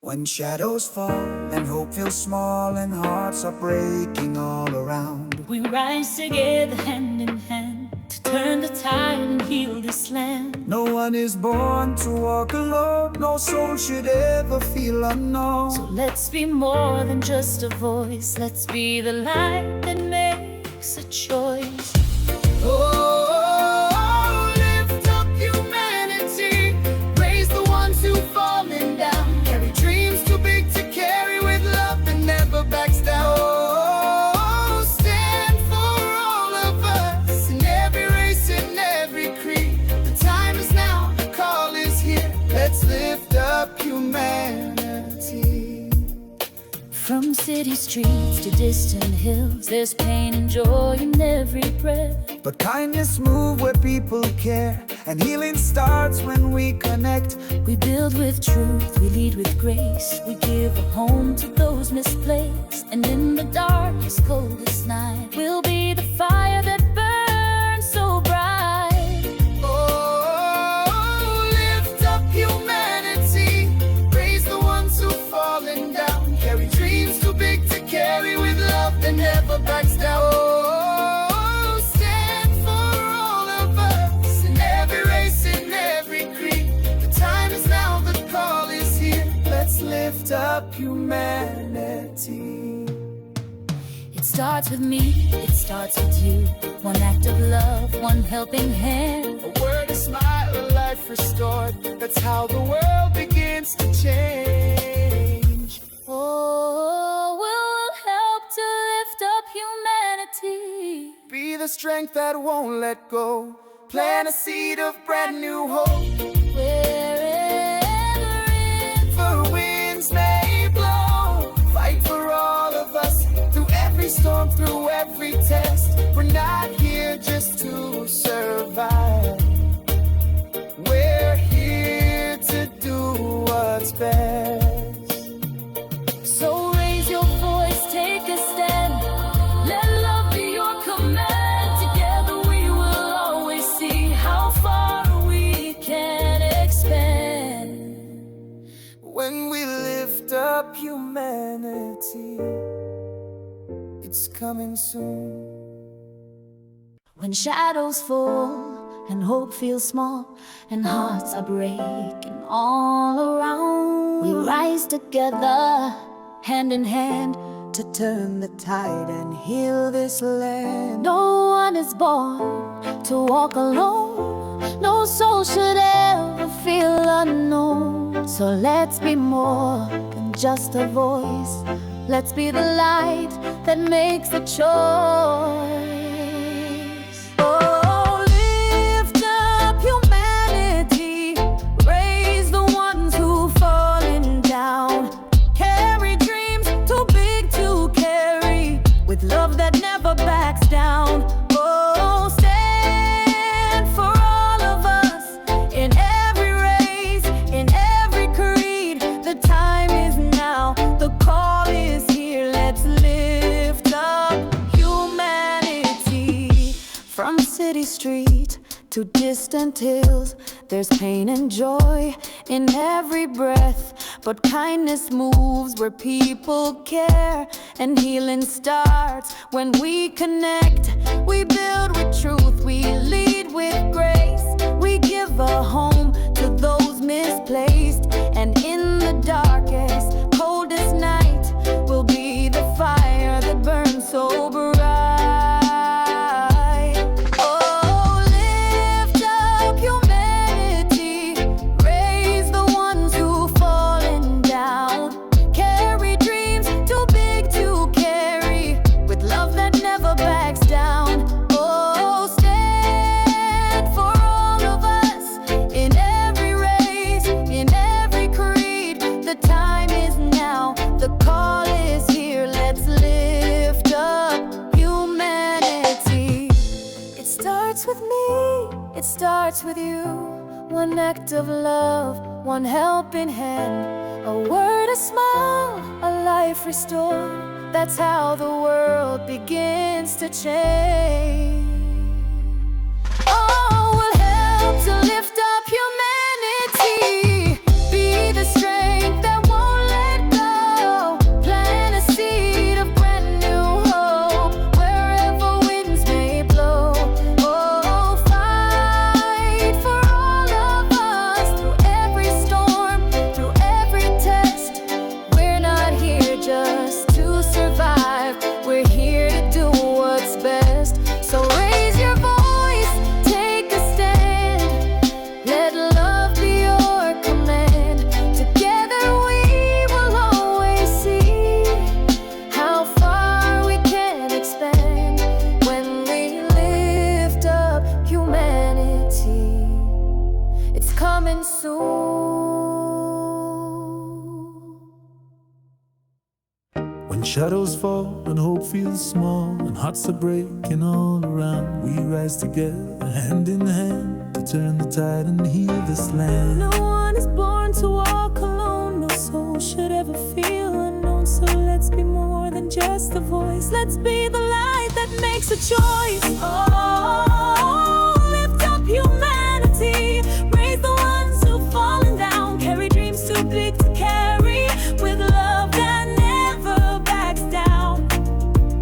When shadows fall and hope feels small and hearts are breaking all around, we rise together hand in hand to turn the tide and heal this land. no one is born to walk alone, no soul should ever feel unknown. So let's be more than just a voice, let's be the light that makes a choice. Oh, lift up humanity, raise the ones who've fallen down, carry dreams too big to carry with love that never backs down. Oh, stand for all of us in every race, in every creed. The time is now, the call is here, let's lift up humanity. From city streets to distant hills, there's pain and joy in every breath. But kindness moves where people care, and healing starts when we connect. We build with truth, we lead with grace, we give a home to those misplaced. And in the darkest, coldest night, we'll be the fire that burns so bright. Oh, lift up humanity, raise the ones who've fallen down, carry dreams too big to carry with love that never backs down. Oh, stand for all of us in every race, in every creed. The time is now, the call is here, let's lift up humanity. It starts with me, it starts with you. One act of love, one helping hand. A word, a smile, a life restored, that's how the world begins to change. Oh, we'll help to lift up humanity. Be the strength that won't let go, plant a seed of brand new hope. Wherever The winds may blow, fight for all of us, through every storm, through every test. We're not here just to survive, we're here to do what's best. So raise your voice, take a stand. Let love be your command. Together we will always see how far we can expand. When we lift up humanity, it's coming soon. When shadows fall and hope feels small and hearts are breaking all around, we rise together hand in hand To turn the tide and heal this land. No one is born to walk alone, no soul should ever feel unknown. So let's be more than just a voice, let's be the light that makes a choice. Oh, lift up humanity, raise the ones who've fallen down, carry dreams too big to carry, with love that never backs down. Oh, stand for all of us in every race, in every creed. The time is now, the call is here, let's lift up humanity. From city street to distant hills, there's pain and joy in every breath. But kindness moves where people care, and healing starts when we connect. We build with truth, we lead with grace, we give a home to those misplaced. And in the darkest, coldest night, we'll be the fire that burns so bright. Oh, lift up humanity, raise the ones who've fallen down, carry dreams too big to carry, with love that never backs down. Oh, stand for all of us in every race, in every creed. The time is now, the call is here, let's lift up humanity. It starts with me, it starts with you. One act of love, one helping hand, a word, a smile, a life restored. That's how the world begins to change. Oh, we'll help to lift up humanity, be the strength that won't let When shadows fall and hope feels small and hearts are breaking all around, we rise together, hand in hand, to turn the tide and heal this land. No one is born to walk alone, no soul should ever feel unknown. So let's be more than just a voice, let's be the light that makes a choice. Oh, lift up humanity, raise the ones who've fallen down, carry dreams too big to carry, with love that never backs down.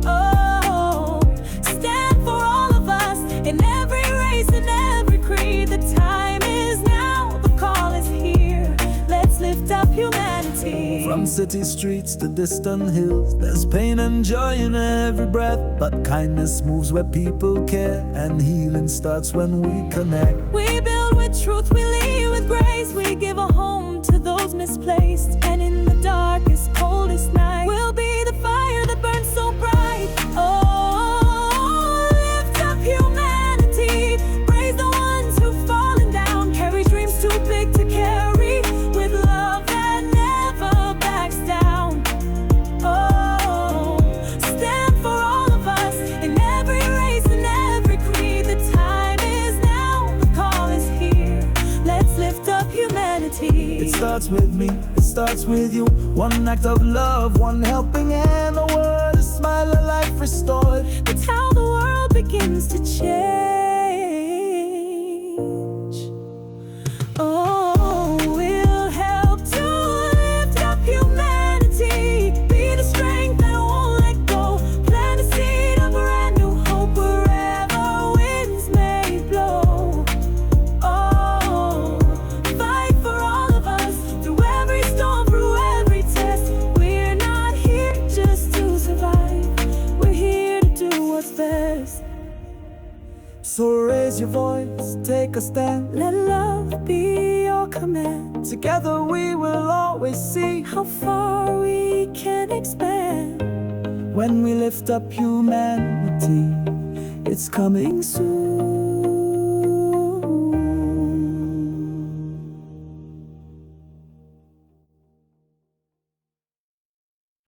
Oh, stand for all of us, in every race, in every creed. The time is now, the call is here, let's lift up humanity. From city streets to distant hills, there's pain and joy in every breath, but kindness moves where people care, and healing starts when we connect. We build with truth, we lead with grace, we give a home to those misplaced, and in the darkest, coldest night, we'll be the fire that burns so bright. Oh, lift up humanity, praise the ones who've fallen down, carry dreams too big to carry, with love that never backs down. Oh, stand for all of us, in every race, in every creed. The time is now, the call is here, let's lift up humanity. It starts with me, it starts with you. One act of love, one helping hand, a word, a smile, a life restored. That's how the world begins to change. Oh, we'll help to lift up humanity, be the strength that won't let go, plant a seed of brand new hope wherever winds may blow. Oh, fight for all of us, through every storm, through every test. We're not here just to survive, we're here to do what's best. So raise your voice, take a stand. Let love be your command, Together we will always see how far we can expand. when we lift up humanity. It's coming soon.